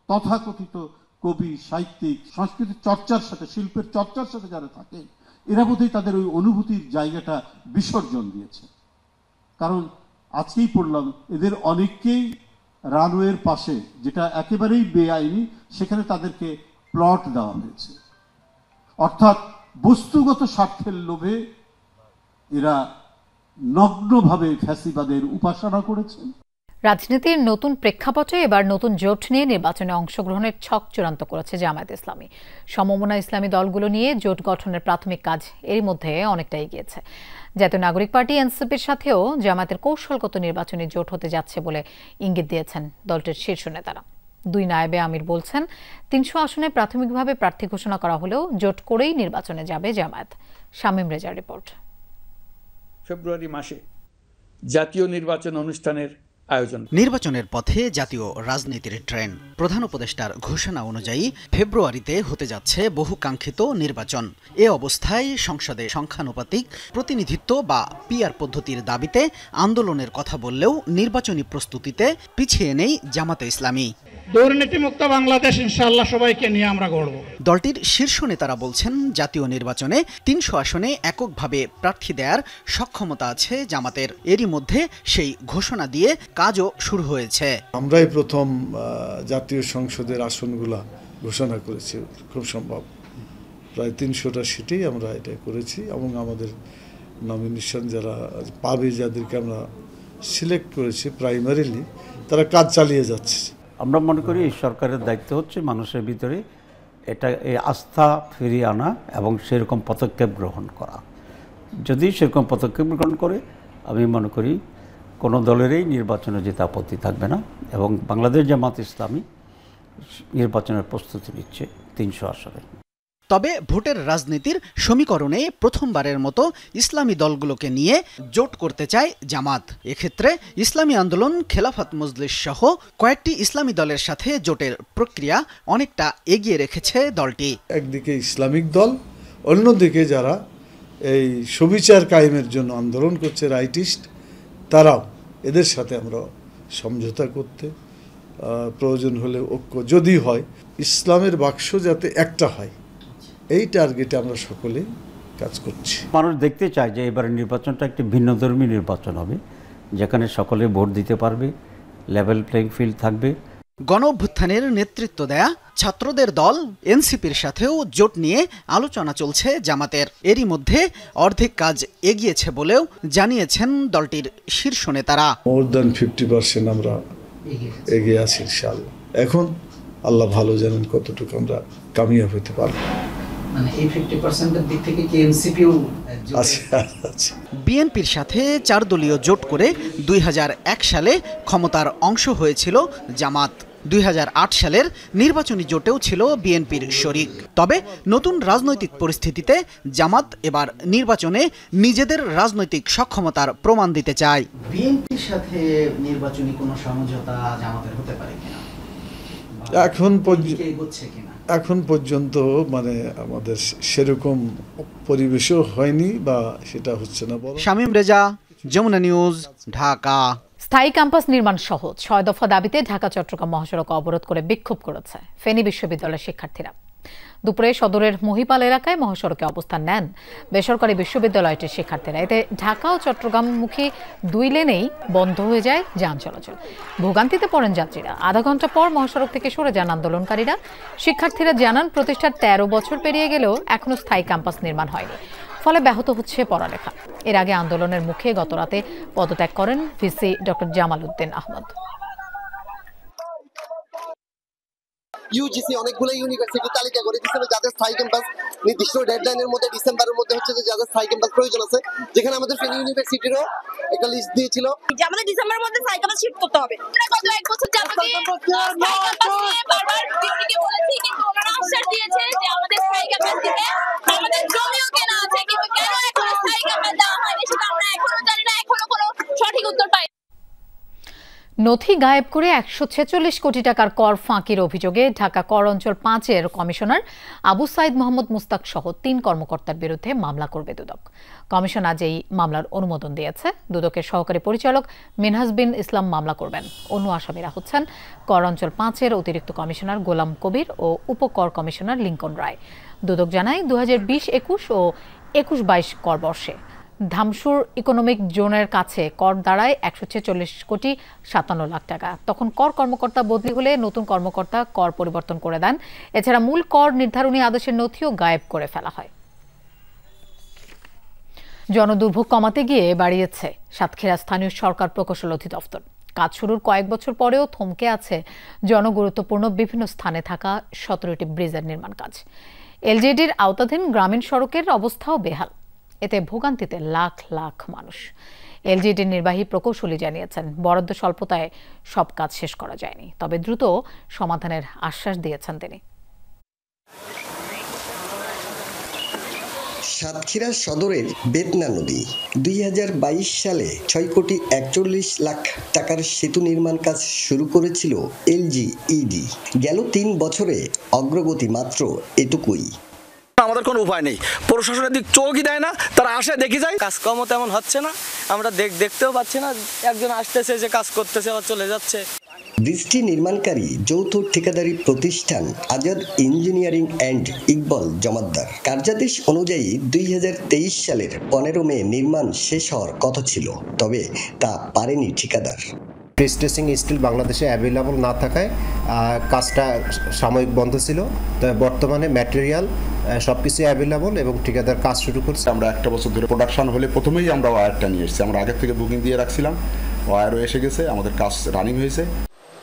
তথাকথিত কবি, সাহিত্যিক, সংস্কৃতির চর্চার সাথে, শিল্পের চর্চার সাথে যারা থাকে, এরা বোধহয় তাদের ওই অনুভূতির জায়গাটা বিসর্জন দিয়েছে। কারণ আজকেই পড়লাম, এদের অনেককেই রানওয়ের পাশে, যেটা একেবারেই বেআইনি, সেখানে তাদেরকে প্লট দেওয়া হয়েছে। অর্থাৎ বস্তুগত স্বার্থের লোভে এরা নগ্নভাবে ফ্যাসিবাদের উপাসনা করেছেন। রাজনীতির নতুন প্রেক্ষাপটে এবার নতুন জোট নিয়ে নির্বাচনে অংশগ্রহণের ছক চূড়ান্ত করেছে জামায়াত ইসলামী। সমমনা ইসলামী দলগুলো নিয়ে জোট গঠনের প্রাথমিক কাজ এরই মধ্যে অনেকটা এগিয়েছে। জাতীয় নাগরিক পার্টি এনসিপির সাথেও জামায়াতের কৌশলগত নির্বাচনী জোট হতে যাচ্ছে বলে ইঙ্গিত দিয়েছেন দলটির শীর্ষ নেতারা। 2 নায়েবে আমির বলছেন, 300 আসনে প্রাথমিকভাবে প্রার্থী ঘোষণা করা হলেও জোট করেই নির্বাচনে যাবে জামায়াত। শামীম রেজার রিপোর্ট। ফেব্রুয়ারি মাসে জাতীয় নির্বাচন অনুষ্ঠানের আয়োজন। নির্বাচনের পথে জাতীয় রাজনীতির ট্রেন্ড। প্রধান উপদেষ্টার ঘোষণা অনুযায়ী ফেব্রুয়ারিতে হতে যাচ্ছে বহুকাঙ্ক্ষিত নির্বাচন। এ অবস্থায় সংসদে সংখ্যানুপাতিক প্রতিনিধিত্ব বা পিআর পদ্ধতির দাবিতে আন্দোলনের কথা বললেও নির্বাচনী প্রস্তুতিতে পিছিয়ে নেই জামাতে ইসলামী। দুর্নীতিমুক্ত বাংলাদেশ ইনশাআল্লাহ সবাইকে নিয়ে আমরা গড়ব। দলটির শীর্ষ নেতারা বলছেন, জাতীয় নির্বাচনে 300 আসনে এককভাবে প্রার্থী দেওয়ার সক্ষমতা আছে জামাতের। এরই মধ্যে সেই ঘোষণা দিয়ে কাজও শুরু হয়েছে। আমরাই প্রথম জাতীয় সংসদের আসনগুলা ঘোষণা করেছি। খুব সম্ভব প্রায় 300টা সিটেই আমরা এটা করেছি এবং আমাদের নমিনেশন যারা পাবে, যাদেরকে আমরা সিলেক্ট করেছি প্রাইমারিলি, তারা কাজ চালিয়ে যাচ্ছে। আমরা মনে করি এই সরকারের দায়িত্ব হচ্ছে মানুষের ভিতরে এই আস্থা ফিরিয়ে আনা এবং সেরকম পদক্ষেপ গ্রহণ করা। যদি সেরকম পদক্ষেপ গ্রহণ করে, আমি মনে করি কোনো দলেরই নির্বাচনে যেতে আপত্তি থাকবে না। এবং বাংলাদেশ জামাত ইসলামী নির্বাচনের প্রস্তুতি নিচ্ছে 300 আসনে। তবে ভোটের রাজনীতির সমীকরণে প্রথমবারের মতো ইসলামী দলগুলোকে নিয়ে জোট করতে চায় জামাত। এক্ষেত্রে ইসলামী আন্দোলন, খেলাফত মজলিস সহ কয়েকটি ইসলামী দলের সাথে জোটের প্রক্রিয়া অনেকটা এগিয়ে রেখেছে দলটি। একদিকে ইসলামিক দল, অন্যদিকে যারা এই সুবিচার কায়েমের জন্য আন্দোলন করছে, রাইটিস্ট, তারাও, এদের সাথে আমরা সমঝোতা করতে, প্রয়োজন হলে ঐক্য যদি হয়, ইসলামের বাক্স যাতে একটা হয়, এই টার্গেটে আমরা সকলেই কাজ করছি। মানুষ দেখতে চায় যে এবারের নির্বাচনটা একটি ভিন্নধর্মী নির্বাচন হবে, যেখানে সকলে ভোট দিতে পারবে, লেভেল প্লেইং ফিল্ড থাকবে। গণ অভ্যুত্থানের নেতৃত্ব দেয়া ছাত্রদের দল এনসিপির সাথেও জোট নিয়ে আলোচনা চলছে জামাতের। এরই মধ্যে অর্ধেক কাজ এগিয়েছে বলেও জানিয়েছেন দলটির শীর্ষ নেতারা। মোর দ্যান 50% আমরা এগিয়ে আছি ইনশাআল্লাহ। এখন আল্লাহ ভালো জানেন কতটুকু আমরা কামিয়াব হতে পারবো। মানে এই 50% এর দিক থেকে কি এনসিপিও আচ্ছা। বিএনপির সাথে 4 দলীয় জোট করে 2001 সালে ক্ষমতার অংশ হয়েছিল জামাত। 2008 সালের নির্বাচনী জোটেও ছিল বিএনপির শরিক। তবে নতুন রাজনৈতিক পরিস্থিতিতে জামাত এবার নির্বাচনে নিজেদের রাজনৈতিক সক্ষমতার প্রমাণ দিতে চায়। বিএনপির সাথে নির্বাচনী কোনো সমঝোতা জামাতের হতে পারে কিনা এখন পর্যন্ত মানে আমাদের সেরকম পরিবেশও হয়নি বা সেটা হচ্ছে না। শামীম রেজা, যমুনা নিউজ, ঢাকা। স্থায়ী ক্যাম্পাস নির্মাণ সহ 6 দফা দাবিতে ঢাকা চট্টগ্রাম মহাসড়ক অবরোধ করে বিক্ষোভ করেছে ফেনী বিশ্ববিদ্যালয়ের শিক্ষার্থীরা। দুপুরে সদরের মহিপাল এলাকায় মহাসড়কে অবস্থান নেন বেসরকারি বিশ্ববিদ্যালয়টির শিক্ষার্থীরা। এতে ঢাকা ও চট্টগ্রামমুখী 2 লেনেই বন্ধ হয়ে যায় যান চলাচল। ভোগান্তিতে পড়েন যাত্রীরা। আধা ঘন্টা পর মহাসড়ক থেকে সরে যান আন্দোলনকারীরা। শিক্ষার্থীরা জানান, প্রতিষ্ঠার 13 বছর পেরিয়ে গেলেও এখনো স্থায়ী ক্যাম্পাস নির্মাণ হয়নি, ফলে ব্যাহত হচ্ছে পড়ালেখা। এর আগে আন্দোলনের মুখে গতরাতে পদত্যাগ করেন VC doctor Jamal Uddin Ahmad. UGC অনেকগুলো ইউনিভার্সিটি তালিকা করে দিয়েছিল যাদের স্থায়ী ক্যাম্পাস নির্দিষ্ট ডেডলাইনের মধ্যে ডিসেম্বরের মধ্যে হচ্ছে যে যাদের স্থায়ী ক্যাম্পাস প্রয়োজন আছে, যেখানে আমাদের ফেনী ইউনিভার্সিটিরও একটা লিস্ট দিয়েছিল যে আমাদের ডিসেম্বরের মধ্যে স্থায়ী ক্যাম্পাস শিফট করতে হবে। আমরা গত 1 বছর যাবত বারবার ডিউটিকে বলেছি, কিন্তু ওনারা আশ্বাস দিয়েছে যে আমাদের স্থায়ী ক্যাম্পাস দিতে। আমাদের জমিও কেনা আছে, কিন্তু কেন এখনো স্থায়ী ক্যাম্পাস দেওয়া হয়নি সেটা আমরা এখনো জানি না, এখনো কোনো সঠিক উত্তর পাই। নথি গায়েব করে 146 কোটি টাকার কর ফাঁকির অভিযোগে ঢাকা কর অঞ্চল 5-এর কমিশনার আবু সাইদ মোহাম্মদ মুস্তাক সহ 3 কর্মকর্তার বিরুদ্ধে মামলা করবে দুদক। কমিশন আজ এই মামলার অনুমোদন দিয়েছে। দুদকের সহকারী পরিচালক মিনহাজ বিন ইসলাম মামলা করবেন। অন্য আসামিরা হচ্ছেন কর অঞ্চল 5-এর অতিরিক্ত কমিশনার গোলাম কবির ও উপকর কমিশনার লিঙ্কন রায়। দুদক জানায়, 2020-21 ও 21-22 কর বর্ষে ধামসুর ইকোনমিক জোনের কাছে কর দাঁড়ায় 146 কোটি 57 লাখ টাকা। তখন কর কর্মকর্তা বদলি হলে নতুন কর্মকর্তা কর পরিবর্তন করে দেন। এছাড়া মূল কর নির্ধারণী আদেশের নথিও গায়েব করে ফেলা হয়। জনদুর্ভোগ কমাতে গিয়ে বাড়িয়েছে সাতক্ষীরা স্থানীয় সরকার প্রকৌশল অধিদপ্তর। কাজ শুরুর কয়েক বছর পরেও থমকে আছে জনগুরুত্বপূর্ণ বিভিন্ন স্থানে থাকা 17টি ব্রিজের নির্মাণ কাজ। এলজিডির আওতাধীন গ্রামীণ সড়কের অবস্থাও বেহাল। এতে ভোগান্তিতে লাখ লাখ মানুষ। এলজিডির নির্বাহী প্রকৌশলী জানিয়েছেন, বরাদ্দ স্বল্পতায় সব কাজ শেষ করা যায়নি, তবে দ্রুত সমাধানের আশ্বাস দিয়েছেন তিনি। সাতক্ষীরা সদরের বেতনা নদী 2022 সালে 6 কোটি 41 লাখ টাকার সেতু নির্মাণ কাজ শুরু করেছিল এলজিইডি। গেল 3 বছরে অগ্রগতি মাত্র এটুকুই। আমাদের কোনো উপায় নেই, প্রশাসনের দিক চোখই দেয় না, তারা আসে দেখি যায়, কাজকর্ম তেমন হচ্ছে না, আমরা দেখতেও পাচ্ছি না। একজন আসতেছে, যে কাজ করতেছে আবার চলে যাচ্ছে। ব্রিজটি নির্মাণকারী যৌথ ঠিকাদারি প্রতিষ্ঠান আজাদ ইঞ্জিনিয়ারিং অ্যান্ড ইকবাল জমাদ্দার। কার্যাদেশ অনুযায়ী 2023 সালের 15 মে নির্মাণ শেষ হওয়ার কথা ছিল, তবে তা পারেনি ঠিকাদার। প্রেসটেসিং স্টিল বাংলাদেশে অ্যাভেলেবল না থাকায় কাজটা সাময়িক বন্ধ ছিল। তবে বর্তমানে ম্যাটেরিয়াল সব কিছু অ্যাভেলেবল এবং ঠিকাদার কাজ শুরু করছে। আমরা 1 বছর ধরে প্রোডাকশন হলে প্রথমেই আমরা ওয়্যারটা নিয়ে এসেছি। আমরা আগের থেকে বুকিং দিয়ে রাখছিলাম, ওয়্যারও এসে গেছে, আমাদের কাজ রানিং হয়েছে।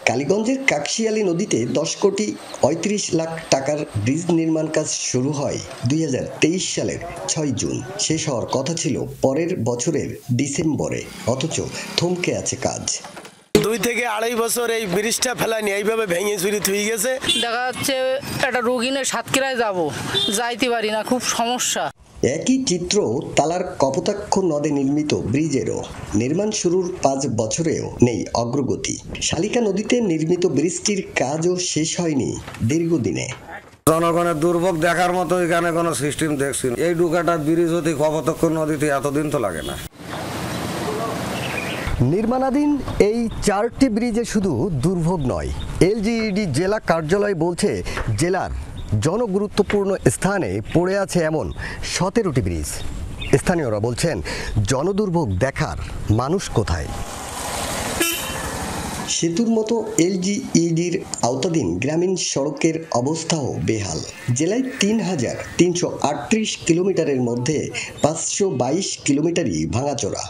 কালীগঞ্জের কাকশিয়ালী নদীতে 10 কোটি 35 লাখ টাকার ব্রিজ নির্মাণ কাজ শুরু হয় 2023 সালের 6 জুন। শেষ হওয়ার কথা ছিল পরের বছরের ডিসেম্বরে, অথচ থমকে আছে কাজ। 2 থেকে 2.5 বছর এই ব্রিজটা ফেলায়নি, এইভাবে ভেঙে চুরি থুই গেছে। দেখা যাচ্ছে একটা রোগী নিয়ে সাতক্ষীরায় যাবো, যাইতে পারি না, খুব সমস্যা। একই চিত্র তালার কপোতাক্ষ নদে নির্মিত ব্রিজেরও। নির্মাণ শুরুর 5 বছরেও নেই অগ্রগতি। শালিকা নদীতে নির্মিত ব্রিজটির কাজও শেষ হয়নি দীর্ঘদিনে। জনগণের দুর্ভোগ দেখার মতো এখানে কোনো সিস্টেম দেখছি না। এই ডুকাটা ব্রিজ হতে কপোতাক্ষ নদীতে এতদিন তো লাগে না। নির্মাণাধীন এই 4টি ব্রিজে শুধু দুর্ভোগ নয়, এলজিইডি জেলা কার্যালয় বলছে জেলার জনগুরুত্বপূর্ণ স্থানে পড়ে আছে এমন 17টি ব্রিজ। স্থানীয়রা বলছেন জনদুর্ভোগ দেখার মানুষ কোথায়। সেতুর মতো এলজিইডির আওতাধীন গ্রামীণ সড়কের অবস্থাও বেহাল। জেলায় ৩,৩৩৮ কিলোমিটারের মধ্যে ৫২২ কিলোমিটারই ভাঙাচোরা।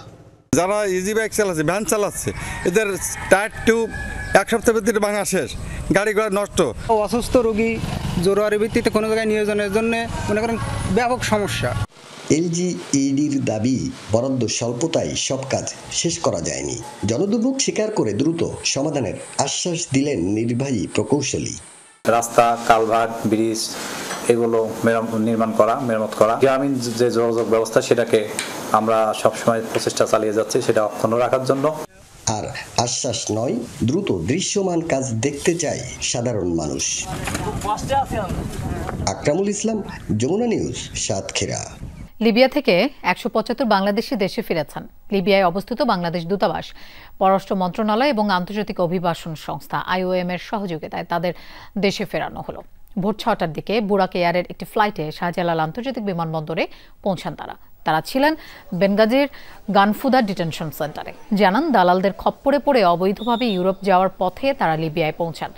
যারা ইজি বাইক চালাচ্ছে, ভ্যান চালাচ্ছে, এদের টায়ার টিউব এক সপ্তাহের ভিতরে ভাঙা শেষ, গাড়ি ঘোড়া নষ্ট। অসুস্থ রোগী জরুরি ভিত্তিতে কোনো জায়গায় নিয়োজনের জন্য মনে করেন ব্যাপক সমস্যা। এলজিইডির দাবি বরাদ্দ স্বল্পতায় সব কাজ শেষ করা যায়নি। জনদুর্ভোগ স্বীকার করে দ্রুত সমাধানের আশ্বাস দিলেন নির্বাহী প্রকৌশলী। রাস্তা, কালভার্ট, ব্রিজ এগুলো মেরামত করা, গ্রামীণ যে যোগাযোগ ব্যবস্থা সেটাকে আমরা সবসময় প্রচেষ্টা চালিয়ে যাচ্ছি সেটা অক্ষুণ্ণ রাখার জন্য। আর আশ্বাস নয়, দ্রুত দৃশ্যমান কাজ দেখতে চায় সাধারণ মানুষ। আকরামুল ইসলাম, যমুনা নিউজ, সাতক্ষীরা। লিবিয়া থেকে ১৭৫ বাংলাদেশি দেশে ফিরেছেন। লিবিয়ায় অবস্থিত বাংলাদেশ দূতাবাস, পররাষ্ট্র মন্ত্রণালয় এবং আন্তর্জাতিক অভিবাসন সংস্থা IOM এর সহযোগিতায় তাদের দেশে ফেরানো হলো। ভোর ৬টার দিকে বুরাক এয়ারের একটি ফ্লাইটে শাহজালাল আন্তর্জাতিক বিমানবন্দরে পৌঁছান তারা ছিলেন বেনগাজির গানফুদা ডিটেনশন সেন্টারে। জানান, দালালদের খপ্পরে পড়ে অবৈধভাবে ইউরোপ যাওয়ার পথে তারা লিবিয়ায় পৌঁছান।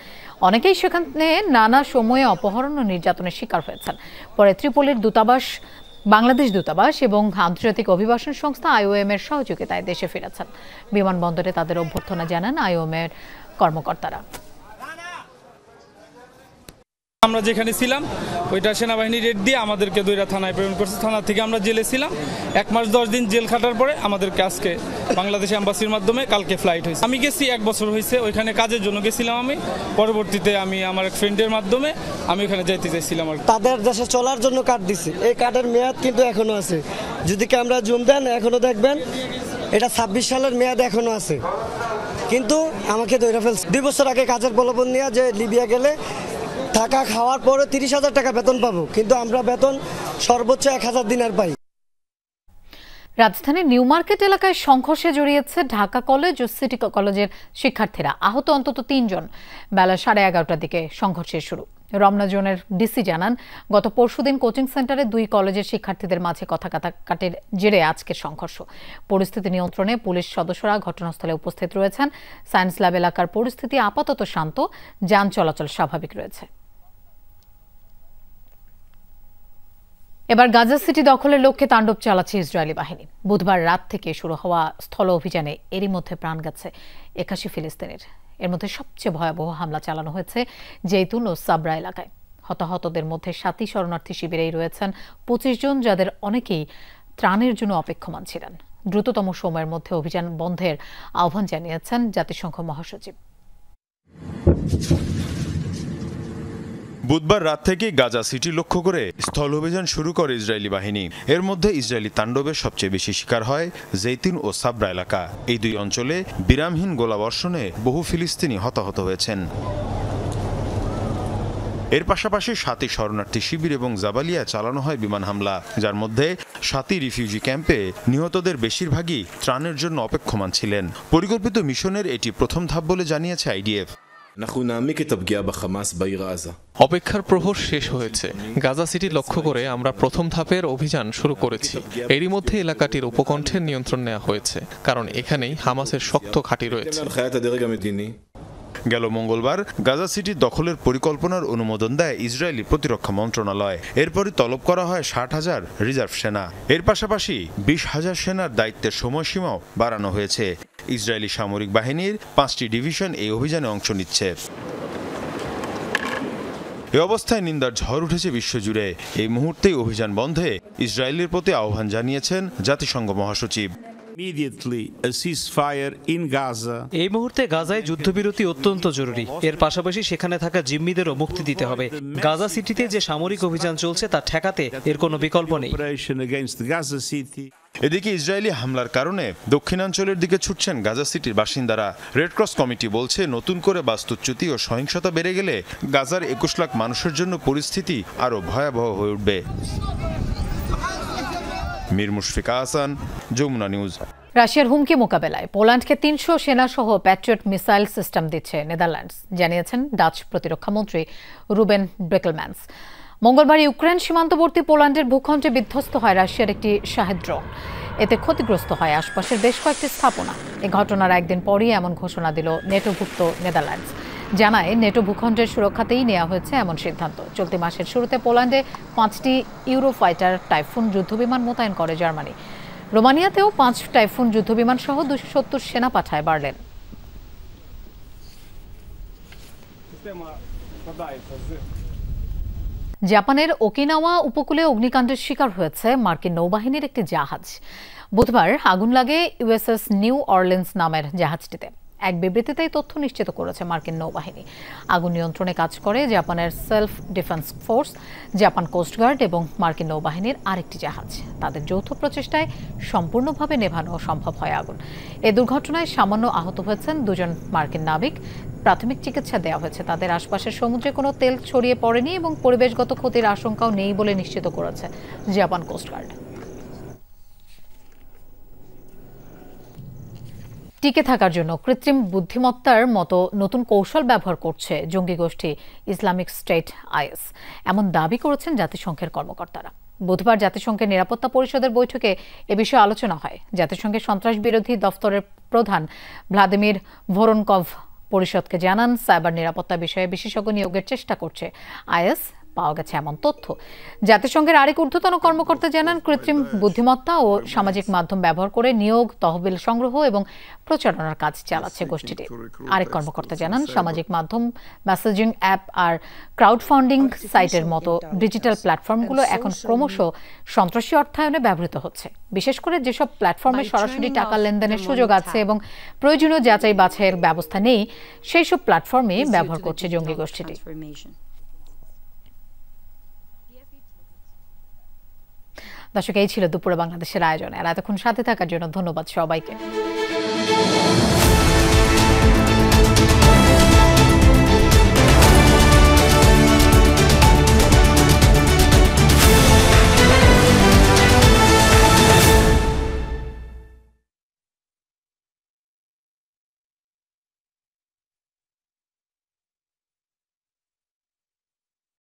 অনেকেই সেখানে নানা সময়ে অপহরণ ও নির্যাতনের শিকার হয়েছেন। পরে ত্রিপোলির দূতাবাস, বাংলাদেশ দূতাবাস এবং আন্তর্জাতিক অভিবাসন সংস্থা IOM এর সহযোগিতায় দেশে ফিরেছেন। বিমানবন্দরে তাদের অভ্যর্থনা জানান IOM এর কর্মকর্তারা। আমরা যেখানে ছিলাম ওইটা সেনাবাহিনী রেড দিয়ে আমাদেরকে দৈরা থানায় প্রেরণ করছে। থানা থেকে আমরা জেলে ছিলাম 1 মাস 10 দিন জেল খাটার পরে আমাদেরকে আজকে বাংলাদেশ এম্বাসির মাধ্যমে কালকে ফ্লাইট হয়েছে। আমি গেছি 1 বছর হয়েছে, ওইখানে কাজের জন্য গেছিলাম আমি। পরবর্তীতে আমি আমার এক ফ্রেন্ডের মাধ্যমে আমি ওখানে যাইতে চাইছিলাম। তাদের দেশে চলার জন্য কার্ড দিছে, এই কার্ডের মেয়াদ কিন্তু এখনো আছে। যদি ক্যামেরা জুম দেন এখনো দেখবেন এটা 26 সালের মেয়াদ এখনো আছে, কিন্তু আমাকে ধরে ফেলছে। 2 বছর আগে কাজের প্রলোভন নিয়ে যে লিবিয়া গেলে থাকা খাওয়ার পরে 30,000 টাকা বেতন পাবো, কিন্তু আমরা বেতন সর্বোচ্চ 1000 দিনার পাই। রাজধানীর নিউ মার্কেট এলাকায় সংঘর্ষে জড়িয়েছে ঢাকা কলেজ ও সিটি কলেজের শিক্ষার্থীরা। আহত অন্তত 3 জন। বেলা 11:30টার দিকে সংঘর্ষের শুরু। রমনা জোনের ডিসি জানান, গত পরশুদিন কোচিং সেন্টারে 2 কলেজের শিক্ষার্থীদের মাঝে কথা কাটাকাটির জেরে আজকের সংঘর্ষ। পরিস্থিতি নিয়ন্ত্রণে পুলিশ সদস্যরা ঘটনাস্থলে উপস্থিত রয়েছেন। সায়েন্স ল্যাব এলাকার পরিস্থিতি আপাতত শান্ত, যান চলাচল স্বাভাবিক রয়েছে। এবার গাজা সিটি দখলের লক্ষ্যে তাণ্ডব চালাচ্ছে ইসরায়েলি বাহিনী। বুধবার রাত থেকে শুরু হওয়া স্থল অভিযানে এরই মধ্যে প্রাণ গেছে 81 ফিলিস্তিনির। এর মধ্যে সবচেয়ে ভয়াবহ হামলা চালানো হয়েছে জৈতুন ও সাবরা এলাকায়। হতাহতদের মধ্যে 7টি শরণার্থী শিবিরেই রয়েছেন 25 জন, যাদের অনেকেই ত্রাণের জন্য অপেক্ষমান ছিলেন। দ্রুততম সময়ের মধ্যে অভিযান বন্ধের আহ্বান জানিয়েছেন জাতিসংঘ মহাসচিব। বুধবার রাত থেকে গাজা সিটি লক্ষ্য করে স্থল অভিযান শুরু করে ইসরায়েলি বাহিনী। এর মধ্যে ইসরায়েলি তাণ্ডবের সবচেয়ে বেশি শিকার হয় জৈতুন ও সাবরা এলাকা। এই 2 অঞ্চলে বিরামহীন গোলাবর্ষণে বহু ফিলিস্তিনি হতাহত হয়েছেন। এর পাশাপাশি 7টি শরণার্থী শিবির এবং জাবালিয়া চালানো হয় বিমান হামলা, যার মধ্যে 7টি রিফিউজি ক্যাম্পে নিহতদের বেশিরভাগই ত্রাণের জন্য অপেক্ষমান ছিলেন। পরিকল্পিত মিশনের এটি প্রথম ধাপ বলে জানিয়েছে IDF। অপেক্ষার প্রহর শেষ হয়েছে। গাজা সিটি লক্ষ্য করে আমরা প্রথম ধাপের অভিযান শুরু করেছি। এরই মধ্যে এলাকাটির উপকণ্ঠের নিয়ন্ত্রণ নেওয়া হয়েছে, কারণ এখানেই হামাসের শক্ত ঘাঁটি রয়েছে। গেল মঙ্গলবার গাজা সিটির দখলের পরিকল্পনার অনুমোদন দেয় ইসরায়েলি প্রতিরক্ষা মন্ত্রণালয়। এরপরই তলব করা হয় 60,000 রিজার্ভ সেনা। এর পাশাপাশি 20,000 সেনার দায়িত্বের সময়সীমাও বাড়ানো হয়েছে। ইসরায়েলি সামরিক বাহিনীর 5টি ডিভিশন এই অভিযানে অংশ নিচ্ছে। এ অবস্থায় নিন্দার ঝড় উঠেছে বিশ্বজুড়ে। এই মুহূর্তেই অভিযান বন্ধে ইসরায়েলের প্রতি আহ্বান জানিয়েছেন জাতিসংঘ মহাসচিব। এই মুহূর্তে গাজায় যুদ্ধবিরতি অত্যন্ত জরুরি। এর পাশাপাশি সেখানে থাকা জিম্মিদেরও মুক্তি দিতে হবে। গাজা সিটিতে যে সামরিক অভিযান চলছে তা ঠেকাতে এর কোনো বিকল্প নেই। এদিকে ইসরায়েলি হামলার কারণে দক্ষিণাঞ্চলের দিকে ছুটছেন গাজা সিটির বাসিন্দারা। রেডক্রস কমিটি বলছে, নতুন করে বাস্তুচ্যুতি ও সহিংসতা বেড়ে গেলে গাজার 21 লাখ মানুষের জন্য পরিস্থিতি আরও ভয়াবহ হয়ে উঠবে। মীর মুশফিকা হাসান, যমুনা নিউজ। রাশিয়ার হুমকি মোকাবেলায় পোল্যান্ডকে ৩০০ সেনাসহ প্যাট্রিয়ট মিসাইল সিস্টেম দিচ্ছে নেদারল্যান্ডস, জানিয়েছেন ডাচ প্রতিরক্ষামন্ত্রী রুবেন ব্রেকেলম্যান্স। মঙ্গলবার ইউক্রেন সীমান্তবর্তী পোল্যান্ডের ভূখণ্ডে বিধ্বস্ত হয় রাশিয়ার একটি শাহেদ ড্রোন। এতে ক্ষতিগ্রস্ত হয় আশপাশের বেশ কয়েকটি স্থাপনা। এই ঘটনার একদিন পরই এমন ঘোষণা দিল নেটোভুক্ত নেদারল্যান্ডস। জানায় নেটো ভূখণ্ডের সুরক্ষাতেই নেওয়া হয়েছে এমন সিদ্ধান্ত। চলতি মাসের শুরুতে পোল্যান্ডে 5টি ইউরোফাইটার টাইফুন যুদ্ধবিমান মোতায়েন করে জার্মানি। রোমানিয়াতেও 5 টাইফুন যুদ্ধবিমান সহ 270 সেনা পাঠায় বার্লিন। জাপানের ওকিনাওয়া উপকূলে অগ্নিকাণ্ডের শিকার হয়েছে মার্কিন নৌবাহিনীর একটি জাহাজ। বুধবার আগুন লাগে ইউএসএস নিউ অরলিন্স নামের জাহাজটিতে। এক বিবৃতিতে তথ্য নিশ্চিত করেছে মার্কিন নৌবাহিনী। আগুন নিয়ন্ত্রণে কাজ করে জাপানের self defence force, Japan coastguard এবং মার্কিন নৌবাহিনীর আরেকটি জাহাজ। তাদের যৌথ প্রচেষ্টায় সম্পূর্ণভাবে নেভানো সম্ভব হয় আগুন। এই দুর্ঘটনায় সামান্য আহত হয়েছেন 2 জন মার্কিন নাবিক। প্রাথমিক চিকিৎসা দেওয়া হয়েছে। তাদের আশপাশের সমুদ্রে কোনো তেল ছড়িয়ে পড়েনি এবং পরিবেশগত ক্ষতির আশঙ্কাও নেই বলে নিশ্চিত করেছে জাপান কোস্টগার্ড। টিকে থাকার জন্য কৃত্রিম বুদ্ধিমত্তার মতো নতুন কৌশল ব্যবহার করছে জঙ্গি গোষ্ঠী ইসলামিক স্টেট আইএস, এমন দাবি করেছেন জাতিসংঘের কর্মকর্তারা। বুধবার জাতিসংঘের নিরাপত্তা পরিষদের বৈঠকে এ বিষয়ে আলোচনা হয়। জাতিসংঘের সন্ত্রাস বিরোধী দফতরের প্রধান ভ্লাদিমির ভোরনকভ পরিষদকে জানান, সাইবার নিরাপত্তা বিষয়ে বিশেষজ্ঞ নিয়োগের চেষ্টা করছে আইএস। পাওয়া গেছে এমন তথ্য। জাতিসংঘের আরেক ঊর্ধ্বতন কর্মকর্তা জানান, কৃত্রিম বুদ্ধিমত্তা ও সামাজিক মাধ্যম ব্যবহার করে নিয়োগ, তহবিল সংগ্রহ এবং প্রচারণার কাজ চালাচ্ছে গোষ্ঠীটি। আরেক কর্মকর্তা জানান, সামাজিক মাধ্যম, মেসেজিং অ্যাপ আর ক্রাউড ফান্ডিং সাইটের মতো ডিজিটাল প্ল্যাটফর্মগুলো এখন ক্রমশ সন্ত্রাসী অর্থায়নে ব্যবহৃত হচ্ছে। বিশেষ করে যেসব প্ল্যাটফর্মে সরাসরি টাকা লেনদেনের সুযোগ আছে এবং প্রয়োজনীয় যাচাই বাছাইয়ের ব্যবস্থা নেই, সেই সব প্ল্যাটফর্মে ব্যবহার করছে জঙ্গি গোষ্ঠীটি। দর্শক, এই ছিল দুপুরে বাংলাদেশের আয়োজন। আর এতক্ষণ সাথে থাকার জন্য ধন্যবাদ সবাইকে।